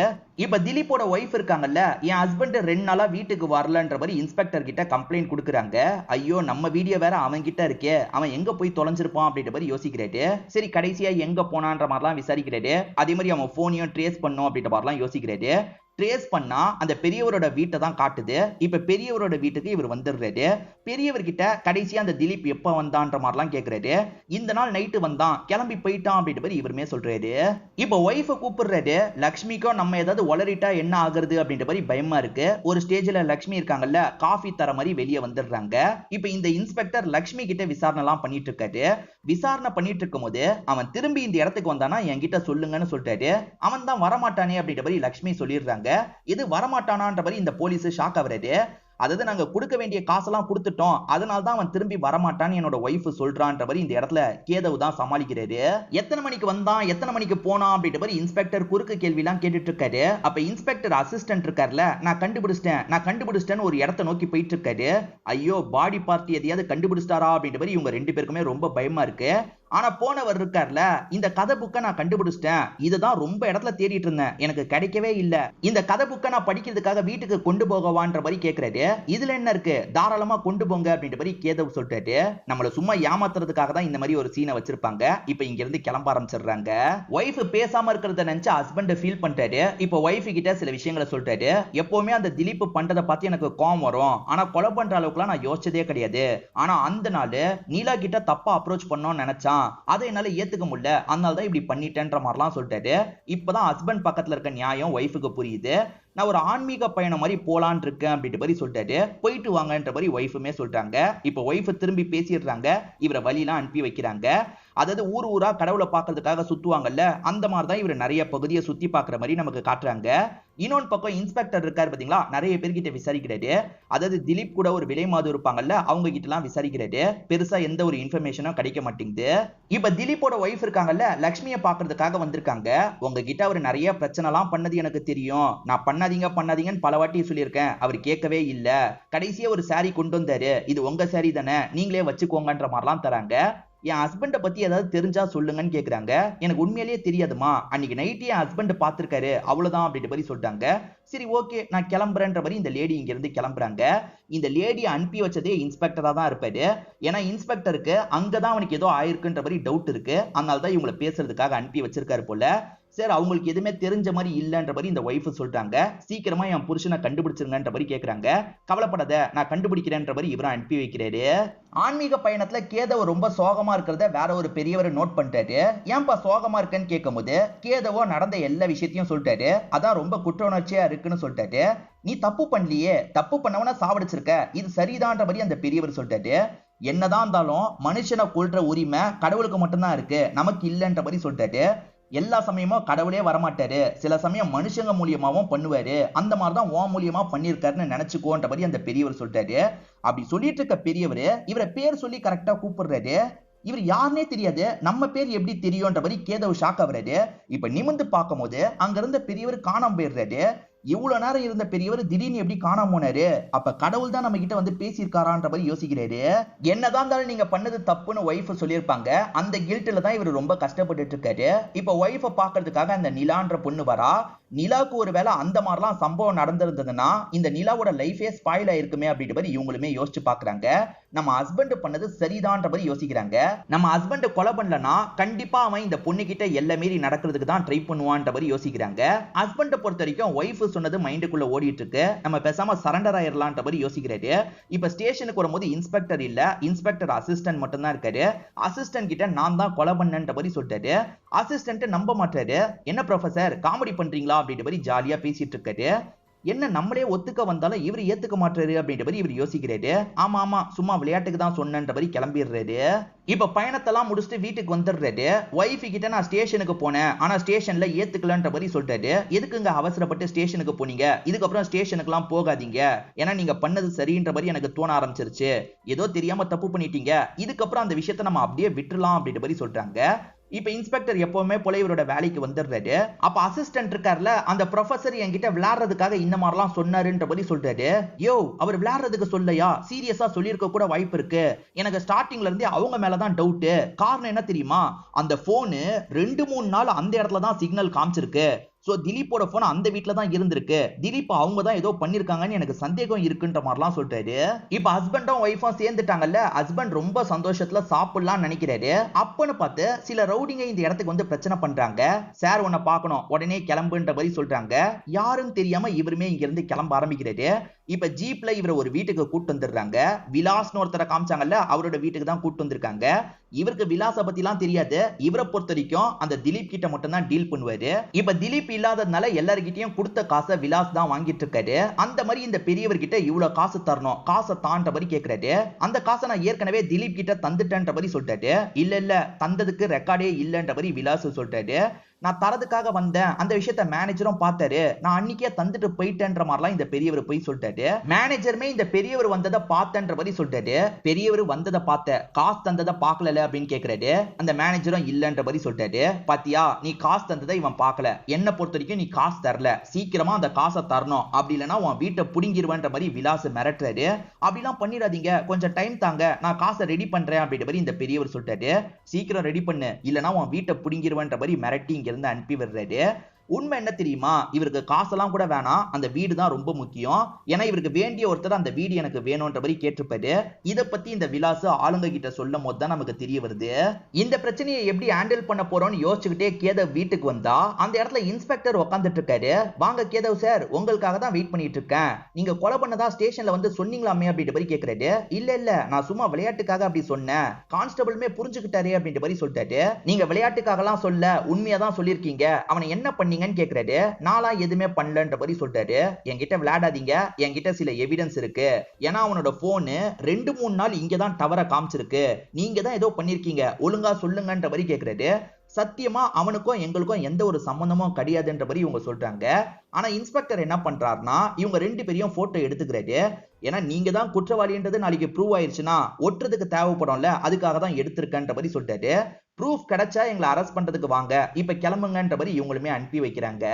இப்ப திலீப்போட ஒய்ஃப் இருக்காங்கல்ல, என் ஹஸ்பண்ட் 2 நாளா வீட்டுக்கு வரலன்ற மாதிரி இன்ஸ்பெக்டர் கிட்ட கம்ப்ளைண்ட் கொடுக்குறாங்க. ஐயோ, நம்ம வீடியோ வேற அவன் கிட்ட இருக்கே, அவன் எங்க போய் தொலைஞ்சிருப்பான் அப்படின்ற மாதிரி யோசிக்கிறாரு. சரி, கடைசியா எங்க போனான்ற மாதிரிலாம் விசாரிக்கிறாரு. அதே மாதிரி அவன் போனையும் ட்ரேஸ் பண்ணும் அப்படின்ற மாதிரிலாம் யோசிக்கிறாரு. ட்ரேஸ் பண்ணா அந்த பெரியவரோட வீட்டை தான் காட்டுது. இப்ப பெரியவரோட வீட்டுக்கு இவர் வந்துடுறாரு. பெரியவர்கிட்ட கடைசியா அந்த திலீப் எப்ப வந்தான்ற மாதிரிலாம் கேட்கிறாரு. இந்த நாள் நைட்டு வந்தான், கிளம்பி போயிட்டான் அப்படின்ற மாதிரி இவருமே சொல்றாரு. இப்ப ஒய்ஃபை கூப்பிடுறாரு. லக்ஷ்மிக்கும் நம்ம ஏதாவது உளறிட்டா என்ன ஆகுறது அப்படின்ற மாதிரி பயமா இருக்கு. ஒரு ஸ்டேஜ்ல லக்ஷ்மி இருக்காங்கல்ல, காஃபி தர மாதிரி வெளியே வந்துடுறாங்க. இப்ப இந்த இன்ஸ்பெக்டர் லக்ஷ்மி கிட்ட விசாரணை எல்லாம் பண்ணிட்டு இருக்காரு. விசாரணை பண்ணிட்டு இருக்கும் போது அவன் திரும்பி இந்த இடத்துக்கு வந்தானா என்கிட்ட சொல்லுங்கன்னு சொல்லிட்டாரு. அவன் தான் வரமாட்டானே அப்படின்ற மாதிரி லக்ஷ்மி சொல்லிடுறாங்க. இது வரமாட்டானான்ற மாதிரி இந்த போலீஸ் ஷாக் ஆகுறாரு. அதாவது நாங்க கொடுக்க வேண்டிய காசெல்லாம் கொடுத்துட்டோம், அதனால தான் அவன் திரும்பி வரமாட்டான்னு என்னோட ஒய்ஃப் சொல்றான்ற மாதிரி இந்த இடத்துல கேதவ் தான் சமாளிக்கிறாரு. எத்தனை மணிக்கு வந்தான், எத்தனை மணிக்கு போனான் அப்படின்ற மாதிரி இன்ஸ்பெக்டர் குறுக்கு கேள்வி எல்லாம் கேட்டுட்டு இருக்காரு. அப்ப இன்ஸ்பெக்டர் அசிஸ்டன்ட் இருக்காருல, நான் கண்டுபிடிச்சிட்டேன்னு ஒரு இடத்தை நோக்கி போயிட்டு இருக்காரு. ஐயோ, பாடி பார்ட்டி எதையாவது கண்டுபிடிச்சிட்டாரா அப்படின்ற மாதிரி இவங்க 2 பேருக்குமே ரொம்ப பயமா இருக்கு. ஆனா போனவர் இருக்கார்ல, இந்த கதை புக்கை நான் கண்டுபிடிச்சிட்டேன், இதுதான் ரொம்ப இடத்துல தேடிட்டு இருந்தேன், எனக்கு கிடைக்கவே இல்ல, இந்த கதை புக்கை நான் படிக்கிறதுக்காக வீட்டுக்கு கொண்டு போகவான்ற மாதிரி கேட்கிறாரு. இதுல என்ன இருக்கு, தாராளமா கொண்டு போங்க அப்படின்ற மாதிரி கேதவ் சொல்லிட்டாரு. நம்மள சும்மா ஏமாத்துறதுக்காக தான் இந்த மாதிரி ஒரு சீனை வச்சிருப்பாங்க. இப்ப இங்க இருந்து கிளம்ப ஆரம்பிச்சிடுறாங்க. ஒய்ஃப் பேசாம இருக்கிறத நினைச்சு ஹஸ்பண்ட் ஃபீல் பண்ணிட்டாரு. இப்ப ஒய்ஃப் கிட்ட சில விஷயங்களை சொல்லிட்டாரு. எப்பவுமே அந்த திலீப் பண்றதை பார்த்து எனக்கு கோவம் வரும், ஆனா கொலை பண்ற அளவுக்குலாம் நான் யோசிச்சதே கிடையாது. ஆனா அந்த நாள் நீலா கிட்ட தப்பா அப்ரோச் பண்ணோம்னு நினைச்சான், அதை என்னால ஏத்துக்க முடியல, அதனால தான் இப்படி பண்ணிட்டேன்ற மாதிரிலாம் சொல்லிட்டாரு. இப்பதான் ஹஸ்பண்ட் பக்கத்துல இருக்க நியாயம் ஒய்ஃபுக்கு புரியுது. நான் ஒரு ஆன்மீக பயணம் மாதிரி போலான் இருக்கேன் அப்படின்ற மாதிரி சொல்லிட்டாரு. போயிட்டு வாங்கன்ற மாதிரி ஒய்ஃபுமே சொல்றாங்க. இப்ப ஒய்ஃப் திரும்பி பேசிடுறாங்க. இவரை வழியெல்லாம் அனுப்பி வைக்கிறாங்க. அதாவது ஊர் ஊரா கடவுளை பார்க்கறதுக்காக சுத்துவாங்கல்ல, அந்த மாதிரி தான் இவர் நிறைய பகுதியை சுத்தி பார்க்குற மாதிரி நமக்கு காட்டுறாங்க. இன்னொன்று பக்கம் இன்ஸ்பெக்டர் இருக்காரு பாத்தீங்களா, நிறைய பேர்கிட்ட விசாரிக்கிறாரு. அதாவது திலீப் கூட ஒரு விலை மாது இருப்பாங்கல்ல, அவங்க கிட்ட எல்லாம் விசாரிக்கிறாரு. பெருசா எந்த ஒரு இன்ஃபர்மேஷனும் கிடைக்க மாட்டேங்குது. இப்ப திலீப்போட ஒய்ஃப் இருக்காங்கல்ல, லக்ஷ்மியை பார்க்கறதுக்காக வந்திருக்காங்க. உங்ககிட்ட அவர் நிறைய பிரச்சனை எல்லாம் பண்ணது எனக்கு தெரியும், நான் பண்ணாதீங்கன்னு பல வாட்டி சொல்லியிருக்கேன், அவர் கேட்கவே இல்ல. கடைசியா ஒரு சாரி கொண்டு வந்தாரு, இது உங்க சாரி தானே, நீங்களே வச்சுக்கோங்கன்ற மாதிரிலாம் தராங்க. என் ஹஸ்பண்ட பத்தி ஏதாவது தெரிஞ்சா சொல்லுங்கன்னு கேக்குறாங்க. எனக்கு உண்மையிலேயே தெரியாதுமா, அன்னைக்கு நைட் என் ஹஸ்பண்ட் பாத்துருக்காரு, அவ்வளவுதான் அப்படின்ற மாதிரி சொல்றாங்க. சரி ஓகே, நான் கிளம்புறேன்ற மாதிரி இந்த லேடி இங்க இருந்து கிளம்புறாங்க. இந்த லேடியை அனுப்பி வச்சதே இன்ஸ்பெக்டரா தான் இருப்பாரு. ஏன்னா இன்ஸ்பெக்டருக்கு அங்கதான் அவனுக்கு ஏதோ ஆயிருக்குன்ற மாதிரி டவுட் இருக்கு, அதனாலதான் இவங்களை பேசுறதுக்காக அனுப்பி வச்சிருக்காரு போல. சார், அவங்களுக்கு எதுவுமே தெரிஞ்ச மாதிரி இல்லன்ற மாதிரி இந்த ஒய்ஃப் சொல்றாங்க. சீக்கிரமா என் புருஷனை கண்டுபிடிச்சிருங்கன்ற மாதிரி கேக்குறாங்க. கவலைப்படாத, நான் கண்டுபிடிக்கிறேன்ற மாதிரி இவரை அனுப்பி வைக்கிறாரு. ஆன்மீக பயணத்துல கேதவ ரொம்ப சோகமா இருக்கிறத வேற ஒரு பெரியவரை நோட் பண்ணிட்டாரு. ஏன்பா சோகமா இருக்கேன்னு கேட்கும் போது கேதவோ நடந்த எல்லா விஷயத்தையும் சொல்லிட்டாரு. அதான் ரொம்ப குற்ற உணர்ச்சியா இருக்குன்னு சொல்லிட்டாரு. நீ தப்பு பண்ணலையே, தப்பு பண்ணவன சாவடிச்சிருக்க, இது சரிதான்ற மாதிரி அந்த பெரியவர் சொல்லிட்டாரு. என்னதான் இருந்தாலும் மனுஷனை கொல்ற உரிமை கடவுளுக்கு மட்டும்தான் இருக்கு, நமக்கு இல்லைன்ற மாதிரி சொல்லிட்டாரு. எல்லா சமயமும் கடவுளே வரமாட்டாரு, சில சமயம் மனுஷங்க மூலியமாவும் பண்ணுவாரு, அந்த மாதிரிதான் ஓ மூலியமா பண்ணிருக்காருன்னு நினைச்சுக்கோன்ற மாதிரி அந்த பெரியவர் சொல்லிட்டாரு. அப்படி சொல்லிட்டு இருக்க பெரியவர் இவரை பேர் சொல்லி கரெக்டா கூப்பிடுறாரு. இவர் யாருன்னே தெரியாது, நம்ம பேர் எப்படி தெரியும்ன்ற மாதிரி கேதவ் ஷாக் ஆகுறாரு. இப்ப நிமிந்து பார்க்கும் போது அங்க இருந்த பெரியவர் காணாம போயிடுறாரு. இவ்வளவு நேரம் இருந்த பெரியவர் திடீர்னு எப்படி காணாம போனாரு, அப்ப கடவுள் தான் நம்ம கிட்ட வந்து பேசியிருக்காரான்ற மாதிரி யோசிக்கிறாரு. என்னதான் இருந்தாலும் நீங்க பண்ணது தப்புன்னு ஒய்ஃப் சொல்லியிருப்பாங்க, அந்த கில்ட்ல தான் இவர் ரொம்ப கஷ்டப்பட்டு இருக்காரு. இப்ப ஒய்ஃபை பாக்குறதுக்காக அந்த நிலான்ற பொண்ணு வரா. நிலாவுக்கு ஒரு வேளை அந்த மாதிரிலாம் சம்பவம் நடந்திருந்ததுன்னா இந்த நிலாவோட லைஃபே ஸ்பாயில் ஆயிருக்குமே அப்படின்ற மாதிரி இவங்களுமே யோசிச்சு பாக்குறாங்க. நம்ம ஹஸ்பண்ட் பண்ணது சரிதான்ற மாதிரி யோசிக்கிறாங்க. நம்ம ஹஸ்பண்ட் கொலை பண்ணலனா கண்டிப்பா அவன் இந்த பொண்ணு கிட்ட எல்லா மீறி நடக்கிறதுக்கு தான் ட்ரை பண்ணுவான்ற மாதிரி யோசிக்கிறாங்க. ஹஸ்பண்ட் பொறுத்த வரைக்கும் ஒய்ஃப் சொன்னது மைண்டுக்குள்ள ஓடிட்டு இருக்கு, நம்ம பேசாம சரண்டர் ஆயிரலாம்ன்ற மாதிரி யோசிக்கிறாரு. இப்ப ஸ்டேஷனுக்கு வரும்போது இன்ஸ்பெக்டர் இல்ல, இன்ஸ்பெக்டர் அசிஸ்டன்ட் மட்டும் தான் இருக்காரு. அசிஸ்டன்ட் கிட்ட நான் தான் கொலை பண்ணேன்ற மாதிரி சொல்லிட்டாரு. அசிஸ்டன்ட் நம்ப மாட்டாரு. என்ன ப்ரொஃபசர் காமெடி பண்றீங்களா அப்படின்ற மாதிரி ஜாலியா பேசிட்டு இருக்காரு. என்ன நம்மளே ஒத்துக்க வந்தாலும் இவர் ஏத்துக்க மாட்டாரு அப்படின்ற மாதிரி இவர் யோசிக்கிறாரு. ஆமா ஆமா சும்மா விளையாட்டுக்கு தான் சொன்னன்ற மாதிரி கிளம்பிடுறாரு. இப்ப பயணத்தெல்லாம் முடிச்சுட்டு வீட்டுக்கு வந்துடுறாரு. ஒய்ஃப் கிட்ட நான் ஸ்டேஷனுக்கு போனேன், ஆனா ஸ்டேஷன்ல ஏத்துக்கலன்ற மாதிரி சொல்லிட்டாரு. எதுக்குங்க அவசரப்பட்டு ஸ்டேஷனுக்கு போனீங்க? இதுக்கப்புறம் ஸ்டேஷனுக்கு எல்லாம் போகாதீங்க, ஏன்னா நீங்க பண்ணது சரின்ற மாதிரி எனக்கு தோண ஆரம்பிச்சிருச்சு. ஏதோ தெரியாம தப்பு பண்ணிட்டீங்க, இதுக்கப்புறம் அந்த விஷயத்தை நம்ம அப்படியே விட்டுறலாம் அப்படின்ற மாதிரி சொல்றாங்க. இப்ப இன்ஸ்பெக்டர் எப்பவுமே போல இவரோட வேலைக்கு வந்துடுறாரு. அப்ப அசிஸ்டன்ட் இருக்கார்ல, அந்த ப்ரொஃபசர் என்கிட்ட விளையாடுறதுக்காக இந்த மாதிரிலாம் சொன்னாருன்ற மாதிரி சொல்றாரு. யோ, அவர் விளையாடுறதுக்கு சொல்லலையா? சீரியஸா சொல்லியிருக்க கூட வாய்ப்பு இருக்கு. எனக்கு ஸ்டார்டிங்ல இருந்தே அவங்க மேலதான் டவுட். காரணம் என்ன தெரியுமா? அந்த போனு 2-3 நாள் அந்த இடத்துல தான் சிக்னல் காமிச்சிருக்கு. சோ திலீப்போட போன் அந்த வீட்ல தான் இருந்திருக்கு. திலீப் அவங்க தான் ஏதோ பண்ணிருக்காங்கன்னு எனக்கு சந்தேகம் இருக்குன்ற மாதிரிலாம் சொல்றாரு. இப்ப ஹஸ்பண்டும் ஒய்ஃபும் சேர்ந்துட்டாங்கல்ல, ஹஸ்பண்ட் ரொம்ப சந்தோஷத்துல சாப்பிடலாம் நினைக்கிறாரு. அப்பன்னு பார்த்து சில ரவுடிங்க இந்த இடத்துக்கு வந்து பிரச்சனை பண்றாங்க. சார் உன்னை பார்க்கணும், உடனே கிளம்புன்ற மாதிரி சொல்றாங்க. யாருன்னு தெரியாம இவருமே இங்க இருந்து கிளம்ப ஆரம்பிக்கிறாரு. இப்ப ஜீப்ல இவரை ஒரு வீட்டுக்கு கூட்டு வந்துடுறாங்க. விலாஸ்னு ஒருத்தரை காமிச்சாங்கல்ல, அவரோட வீட்டுக்கு தான் கூட்டு வந்திருக்காங்க. இவருக்கு விலாச பத்தி எல்லாம் தெரியாது. இவரை பொறுத்த வரைக்கும் அந்த திலீப் கிட்ட மட்டும் தான் டீல் பண்ணுவாரு. இப்ப திலீப் இல்லாததுனால எல்லார்கிட்டயும் கொடுத்த காசை விலாஸ் தான் வாங்கிட்டு இருக்காரு. அந்த மாதிரி இந்த பெரியவர்கிட்ட இவ்வளவு காசு தரணும், காசை தான்ற மாதிரி கேக்குறாரு. அந்த காசை நான் ஏற்கனவே திலீப் கிட்ட தந்துட்டேன்ற மாதிரி சொல்லிட்டாரு. இல்ல இல்ல, தந்ததுக்கு ரெக்கார்டே இல்லன்ற மாதிரி விலாஸ் சொல்லிட்டாரு. நான் தரதுக்காக வந்தேன், அந்த விஷயத்த மேனேஜரும் பார்த்தாரு, நான் அன்னைக்கே தந்துட்டு போயிட்டேன்ற மாதிரிலாம் இந்த பெரியவர் போய் சொல்லிட்டாரு. மேனேஜருமே இந்த பெரியவர் வந்ததை பார்த்தேன்ற மாதிரி சொல்லிட்டாரு. பெரியவர் வந்ததை பார்த்த, காசு தந்ததை பார்க்கல அப்படின்னு கேக்குறாரு. அந்த மேனேஜரும் இல்லன்ற மாதிரி சொல்லிட்டாரு. பாத்தியா, நீ காசு தந்ததை இவன் பார்க்கல, என்ன பொறுத்த வரைக்கும் நீ காசு தரல, சீக்கிரமா அந்த காசை தரணும், அப்படி இல்லைன்னா உன் வீட்டை புடுங்கிடுவேன்ற மாதிரி விலாஸ் மிரட்டுறாரு. அப்படிலாம் பண்ணிடாதீங்க, கொஞ்சம் டைம் தாங்க, நான் காசை ரெடி பண்றேன் அப்படின்ற மாதிரி இந்த பெரியவர் சொல்லிட்டாரு. சீக்கிரம் ரெடி பண்ணு, இல்லைன்னா உன் வீட்டை புடுங்கிடுவேன்ற மாதிரி மிரட்டி இருந்து அனுப்பி விடுறாரு. உண்மை என்ன தெரியுமா? இவருக்கு காசெல்லாம் கூட வேணாம், அந்த வீடு தான் ரொம்ப முக்கியம். ஏன்னா இவருக்கு வேண்டிய ஒருத்தர் அந்த வீடு எனக்கு வேணும்ன்ற மாதிரி கேட்டிருப்பாரு. இத பத்தி இந்த விலாஸ் ஆளுங்க கிட்ட சொல்லும் போது தான் நமக்கு தெரிய வருது. இந்த பிரச்சனையை எப்படி ஹேண்டில் பண்ண போறோம்னு யோசிச்சுக்கிட்டே கேதவ் வீட்டுக்கு வந்தா அந்த இடத்துல இன்ஸ்பெக்டர் உட்காந்துட்டு இருக்காரு. வாங்க கேதவ் சார், உங்களுக்காக தான் வெயிட் பண்ணிட்டு இருக்கேன். நீங்க கொலை பண்ணதா ஸ்டேஷன்ல வந்து சொன்னீங்களாமே அப்படின்ற மாதிரி கேக்குறாரு. இல்ல இல்ல, நான் சும்மா விளையாட்டுக்காக அப்படி சொன்னேன், கான்ஸ்டபிளுமே புரிஞ்சுக்கிட்டாரு அப்படின்ற மாதிரி சொல்லிட்டாரு. நீங்க விளையாட்டுக்காக எல்லாம் சொல்ல, உண்மையா தான் சொல்லிருக்கீங்க. அவனை என்ன பண்ணீங்க கேக்குறாரு. நாளா எதுவுமே பண்ணலன்ற மாதிரி சொல்றாரு. என்கிட்ட விளையாடாதீங்க, என்கிட்ட சில எவிடன்ஸ் இருக்கு. ஏன்னா அவனோட போனு 2-3 நாள் இங்கதான் டவரை காமிச்சிருக்கு. நீங்க தான் ஏதோ பண்ணிருக்கீங்க, ஒழுங்கா சொல்லுங்கன்ற மாதிரி கேக்குறாரு. சத்தியமா அவனுக்கும் எங்களுக்கும் எந்த ஒரு சம்பந்தமும் கிடையாதுன்ற மாதிரி இவங்க சொல்றாங்க. ஆனா இன்ஸ்பெக்டர் என்ன பண்றாருன்னா, இவங்க 2 பேரையும் போட்டோ எடுத்துக்கிறாரு. ஏன்னா நீங்க தான் குற்றவாளின்றது நாளைக்கு ப்ரூவ் ஆயிருச்சுன்னா ஒட்டுறதுக்கு தேவைப்படும்ல, அதுக்காக தான் எடுத்திருக்கன்ற மாதிரி சொல்லிட்டாரு. ப்ரூஃப் கிடைச்சா எங்களை அரெஸ்ட் பண்றதுக்கு வாங்க, இப்ப கிளம்புங்கன்ற மாதிரி இவங்களுமே அனுப்பி வைக்கிறாங்க.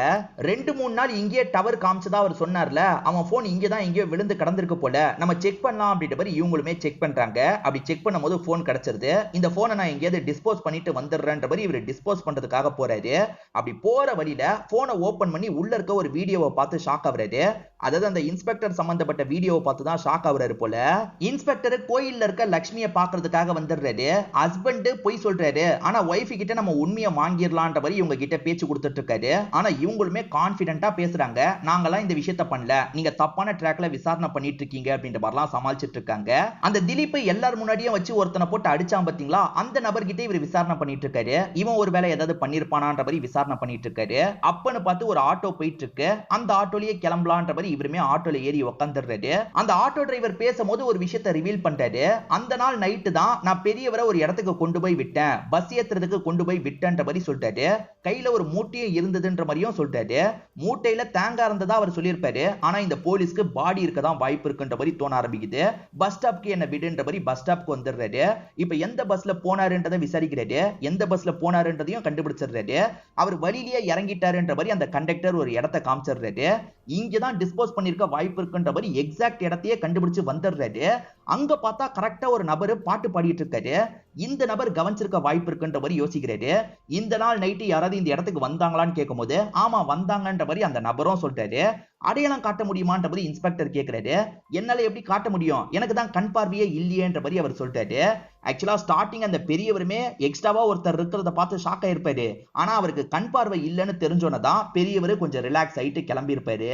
2-3 நாள் இங்கேயே டவர் காமிச்சதா அவர் சொன்னார்ல, அவன் போன் இங்கே தான் எங்கேயோ விழுந்து கடந்திருக்கு போல, நம்ம செக் பண்ணலாம் அப்படின்ற மாதிரி இவங்களுமே செக் பண்றாங்க. அப்படி செக் பண்ணும்போது போன் கிடைச்சிருது. இந்த போனை நான் எங்கேயாவது டிஸ்போஸ் பண்ணிட்டு வந்துடுறேன்ற மாதிரி இவர் டிஸ்போஸ் பண்றதுக்காக போறாரு. அப்படி போற வழியில போனை ஓபன் பண்ணி உள்ள இருக்க ஒரு வீடியோவை பார்த்து ஷாக் ஆகுறாரு. அதாவது அந்த இன்ஸ்பெக்டர் சம்பந்தப்பட்ட வீடியோவை பார்த்து தான் ஷாக் ஆகுறாரு போல. இன்ஸ்பெக்டர் கோயில்ல இருக்க லட்சுமியை பாக்குறதுக்காக வந்துடுறாரு. ஹஸ்பண்ட் போய் சொல்றாரு, ஆனா ஒய்ஃப் கிட்ட நம்ம உண்மையை வாங்கிடலான்ற மாதிரி இவங்க கிட்ட பேச்சு கொடுத்துட்டு இருக்காரு. ஆனா இவங்களுமே கான்பிடென்ட்டா பேசுறாங்க. நாங்கெல்லாம் இந்த விஷயத்த பண்ணல, நீங்க தப்பான ட்ராக்ல விசாரணை பண்ணிட்டு இருக்கீங்க அப்படின்ற மாதிரிலாம் சமாளிச்சிட்டு இருக்காங்க. அந்த திலீப்பை எல்லார் முன்னாடியும் வச்சு ஒருத்தனை போட்டு அடிச்சான் பாத்தீங்களா, அந்த நபர்கிட்ட இவர் விசாரணை பண்ணிட்டு இருக்காரு. இவன் ஒரு வேலை ஏதாவது பண்ணிருப்பானான்ற மாதிரி விசாரணை பண்ணிட்டு இருக்காரு. அப்பன்னு பார்த்து ஒரு ஆட்டோ போயிட்டு இருக்கு. அந்த ஆட்டோலயே கிளம்பலான்ற மாதிரி இவருமே ஆட்டோல ஏறி உட்காந்துடுறாரு. அந்த ஆட்டோ டிரைவர் பேசும்போது ஒரு விஷயத்தை ரிவீல் பண்றாரு. அந்த நாள் நைட்டு தான் நான் பெரியவரை ஒரு இடத்துக்கு கொண்டு போய் விட்டேன், பஸ் ஏத்துறதுக்கு கொண்டு போய் விட்டேன்ற மாதிரி சொல்லிட்டாரு. கையில ஒரு மூட்டையும் இருந்ததுன்ற மாதிரியும் சொல்லிட்டாரு. மூட்டையில தேங்காய் இருந்ததா அவர் சொல்லியிருப்பாரு. ஆனா இந்த போலீஸ்க்கு பாடி இருக்கதான் வாய்ப்பு இருக்குன்ற மாதிரி தோண ஆரம்பிக்குது. பஸ் ஸ்டாப்க்கு என்ன விடுன்ற மாதிரி பஸ் ஸ்டாப்க்கு வந்துடுறாரு. இப்ப எந்த பஸ்ல போனாருன்றதை விசாரிக்கிறாரு. எந்த பஸ்ல போனாருன்றதையும் கண்டுபிடிச்சிடுறாரு. அவர் வழியிலேயே இறங்கிட்டாருன்ற மாதிரி அந்த கண்டக்டர் ஒரு இடத்தை காமிச்சிடுறாரு. இங்கதான் டிஸ்போஸ் பண்ணிருக்க வாய்ப்பு இருக்குன்ற மாதிரி எக்ஸாக்ட் இடத்தையே கண்டுபிடிச்சு வந்துடுறாரு. அங்க பார்த்தா கரெக்டா ஒரு நபர் பாட்டு பாடிட்டு இருக்காரு. இந்த நபர் கவனிச்சிருக்க வாய்ப்பு இருக்குன்ற மாதிரி யோசிக்கிறாரு. இந்த நாள் நைட்டு யாராவது இந்த இடத்துக்கு வந்தாங்களான்னு கேட்கும்போது ஆமா வந்தாங்கன்ற மாதிரி அந்த நபரும் சொல்றாரு. அடையாளம் காட்ட முடியுமான்ற மாதிரி இன்ஸ்பெக்டர் கேட்கிறாரு. என்னால எப்படி காட்ட முடியும், எனக்கு தான் கண் பார்வையே இல்லையேன்ற மாதிரி அவர் சொல்றாரு. ஆக்சுவலா ஸ்டார்டிங் அந்த பெரியவருமே எக்ஸ்ட்ராவா ஒருத்தர் இருக்கிறத பார்த்து ஷாக் ஆயிருப்பாரு. ஆனா அவருக்கு கண் பார்வை இல்லைன்னு தெரிஞ்சோன்னதான் பெரியவர் கொஞ்சம் ரிலாக்ஸ் ஆயிட்டு கிளம்பி இருப்பாரு.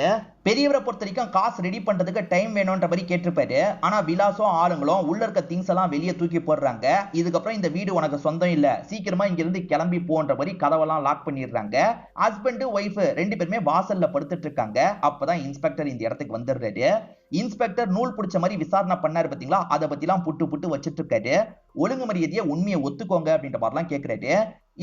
பெரியவரை பொறுத்த வரைக்கும் காசு ரெடி பண்றதுக்கு டைம் வேணும்ன்ற மாதிரி கேட்டிருப்பாரு. ஆனா விலாசம் விலாசம் ஆளுங்களும் உள்ள இருக்க திங்ஸ் எல்லாம் வெளியே தூக்கி போடுறாங்க. இதுக்கப்புறம் இந்த வீடு உனக்கு சொந்தம் இல்ல, சீக்கிரமா இங்க இருந்து கிளம்பி போன்ற மாதிரி கதவெல்லாம் லாக் பண்ணிடுறாங்க. ஹஸ்பண்ட் ஒய்ஃப் ரெண்டு பேருமே வாசல்ல படுத்துட்டு இருக்காங்க. அப்பதான் இன்ஸ்பெக்டர் இந்த இடத்துக்கு வந்துடுறாரு. இன்ஸ்பெக்டர் நூல் பிடிச்ச மாதிரி விசாரணை பண்ணாரு பாத்தீங்களா, அதை பத்தி எல்லாம் புட்டு புட்டு வச்சிட்டு இருக்காரு. ஒழுங்கு மரியாதையா உண்மையை ஒத்துக்கோங்க அப்படின்ற மாதிரிலாம் கேட்கிறாரு.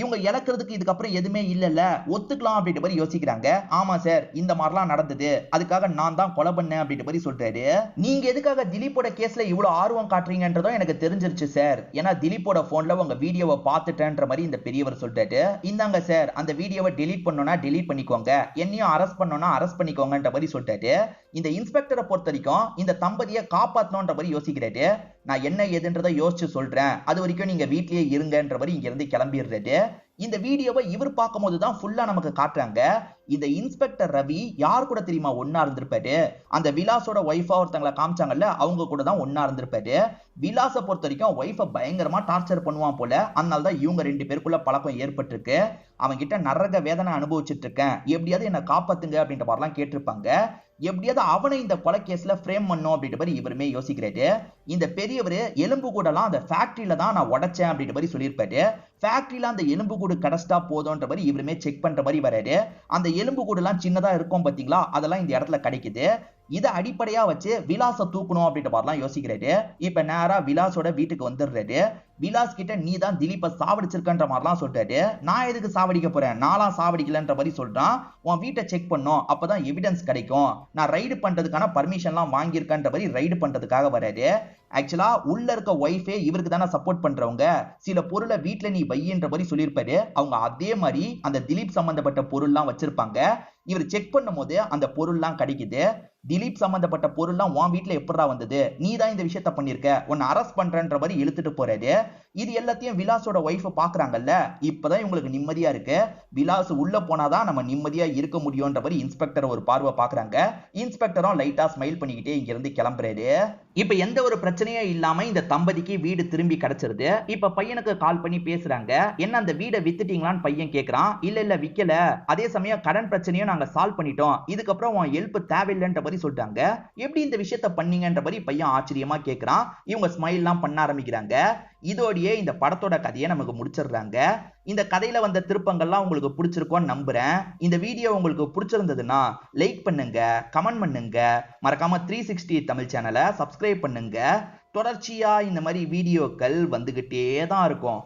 இவங்க இழக்கிறதுக்கு இதுக்கப்புறம் எதுவுமே இல்லல்ல, ஒத்துக்கலாம் அப்படின்ற மாதிரி யோசிக்கிறாங்க. ஆமா சார், இந்த மாதிரிலாம் நடந்தது, அதுக்காக நான் தான் கொலை பண்ணேன் அப்படின்ற மாதிரி சொல்றாரு. நீங்க எதுக்காக திலீப்போட கேஸ்ல இவ்வளவு ஆர்வம் காட்டுறீங்கன்றதும் எனக்கு தெரிஞ்சிருச்சு சார். ஏன்னா திலீப்போட போன்ல உங்க வீடியோவை பார்த்துட்டேன்ற மாதிரி இந்த பெரியவர் சொல்றாரு. இந்தாங்க சார், அந்த வீடியோவை டெலீட் பண்ணணும்னா டெலீட் பண்ணிக்கோங்க, என்னையும் அரெஸ்ட் பண்ணணும்னா அரெஸ்ட் பண்ணிக்கோங்கன்ற மாதிரி சொல்றாரு. இந்த இன்ஸ்பெக்டரை பொறுத்த வரைக்கும் இந்த தம்பதியை காப்பாற்றணும்ன்ற மாதிரி யோசிக்கிறாரு. நான் என்ன ஏதுன்றதை யோசிச்சு சொல்றேன், அது வரைக்கும் நீங்க வீட்லயே இருங்கன்ற மாதிரி இங்க இருந்து கிளம்பிடுறாரு. இந்த வீடியோவை இவர் பார்க்கும் போதுதான் ஃபுல்லா நமக்கு காட்டுறாங்க. இந்த இன்ஸ்பெக்டர் ரவி யார் கூட தெரியுமா ஒன்னா இருந்திருப்பாரு? அந்த விலாசோட ஒய்ஃபா ஒருத்தங்களை காமிச்சாங்கல்ல, அவங்க கூட தான் ஒன்னா இருந்திருப்பாரு. விலாச பொறுத்த வரைக்கும் ஒய்ஃபை பயங்கரமா டார்ச்சர் பண்ணுவான் போல, அதனால தான் இவங்க ரெண்டு பேருக்குள்ள பழக்கம் ஏற்பட்டிருக்கு. அவங்க கிட்ட நரக வேதனை அனுபவிச்சுட்டு இருக்கேன், எப்படியாவது என்ன காப்பாத்துங்க அப்படின்ற மாதிரிலாம் கேட்டிருப்பாங்க. எப்படியாவது அவனை இந்த கொலை கேஸ்ல ஃப்ரேம் பண்ணும் அப்படின்ற மாதிரி இவருமே யோசிக்கிறாரு. இந்த பெரியவர் எலும்பு கூடலாம் அந்த ஃபேக்டரியில தான் நான் உடைச்சேன் அப்படின்ற மாதிரி சொல்லியிருப்பாரு. ஃபேக்டரியில அந்த எலும்பு கூடு கிடைச்சிட்டா போதும்ன்ற மாதிரி இவருமே செக் பண்ற மாதிரி வராரு. அந்த எலும்பு கூடு எல்லாம் சின்னதா இருக்கும் பாத்தீங்களா, அதெல்லாம் இந்த இடத்துல கிடைக்குது. இதை அடிப்படையா வச்சு விலாச தூக்கணும் அப்படின்ற மாதிரிலாம் யோசிக்கிறாரு. இப்ப நேரா விலாசோட வீட்டுக்கு வந்துடுறாரு. விலாஸ் கிட்ட நீ தான் திலீப்பை சாவடிச்சிருக்கன்ற மாதிரிலாம் சொல்றாரு. நான் எதுக்கு சாவடிக்க போறேன், நான்லாம் சாவடிக்கலன்ற மாதிரி சொல்றான். உன் வீட்டை செக் பண்ணும், அப்பதான் எவிடன்ஸ் கிடைக்கும், நான் ரைடு பண்றதுக்கான பர்மிஷன்லாம் வாங்கியிருக்கன்ற மாதிரி ரைடு பண்றதுக்காக வராரு. ஆக்சுவலா உள்ள இருக்க ஒய்ஃபே இவருக்கு தானே சப்போர்ட் பண்றவங்க, சில பொருளை வீட்டுல நீ வையின்ற மாதிரி சொல்லியிருப்பாரு. அவங்க அதே மாதிரி அந்த திலீப் சம்பந்தப்பட்ட பொருள்லாம் வச்சிருப்பாங்க. இவர் செக் பண்ணும் போது அந்த பொருள்லாம் கிடைக்குது. திலீப் சம்பந்தப்பட்ட பொருள்லாம் உன் வீட்டுல எப்படா வந்தது, நீ தான் இந்த விஷயத்த பண்ணிருக்க, உன்னை அரெஸ்ட் பண்றன்ற மாதிரி இழுத்துட்டு போறாரு. இது எல்லாத்தையும் விலாசோட ஒய்ஃப் பாக்குறாங்கல்ல, இப்பதான் இவங்களுக்கு நிம்மதியா இருக்கு. விலாஸ் உள்ள போனாதான் நம்ம நிம்மதியா இருக்க முடியும்ன்ற மாதிரி இன்ஸ்பெக்டர் ஒரு பார்வை பாக்குறாங்க. இன்ஸ்பெக்டரும் லைட்டா ஸ்மைல் பண்ணிக்கிட்டே இங்க இருந்து கிளம்புறாரு. இப்ப எந்த ஒரு பிரச்சனையே இல்லாம இந்த தம்பதிக்கு வீடு திரும்பி கிடைச்சிருது. இப்ப பையனுக்கு கால் பண்ணி பேசுறாங்க. என்ன அந்த வீடை வித்துட்டீங்களான்னு பையன் கேக்குறான். இல்ல இல்ல விக்கல, அதே சமயம் கடன் பிரச்சனையும் நாங்க சால்வ் பண்ணிட்டோம், இதுக்கப்புறம் உன் ஹெல்ப் தேவையில்லைன்ற மாதிரி சொல்றாங்க. எப்படி இந்த விஷயத்த பண்ணீங்கன்ற மாதிரி பையன் ஆச்சரியமா கேக்குறான். இவங்க ஸ்மைல் எல்லாம் பண்ண ஆரம்பிக்கிறாங்க. இதோடயே இந்த படத்தோட கதையை நமக்கு முடிச்சிடுறாங்க. இந்த கதையில வந்த திருப்பங்கள்லாம் உங்களுக்கு பிடிச்சிருக்கும்னு நம்புறேன். இந்த வீடியோ உங்களுக்கு பிடிச்சிருந்ததுன்னா லைக் பண்ணுங்க, கமெண்ட் பண்ணுங்க, மறக்காம 360 தமிழ் சேனலை சப்ஸ்கிரைப் பண்ணுங்க. தொடர்ச்சியா இந்த மாதிரி வீடியோக்கள் வந்துகிட்டே தான் இருக்கும்.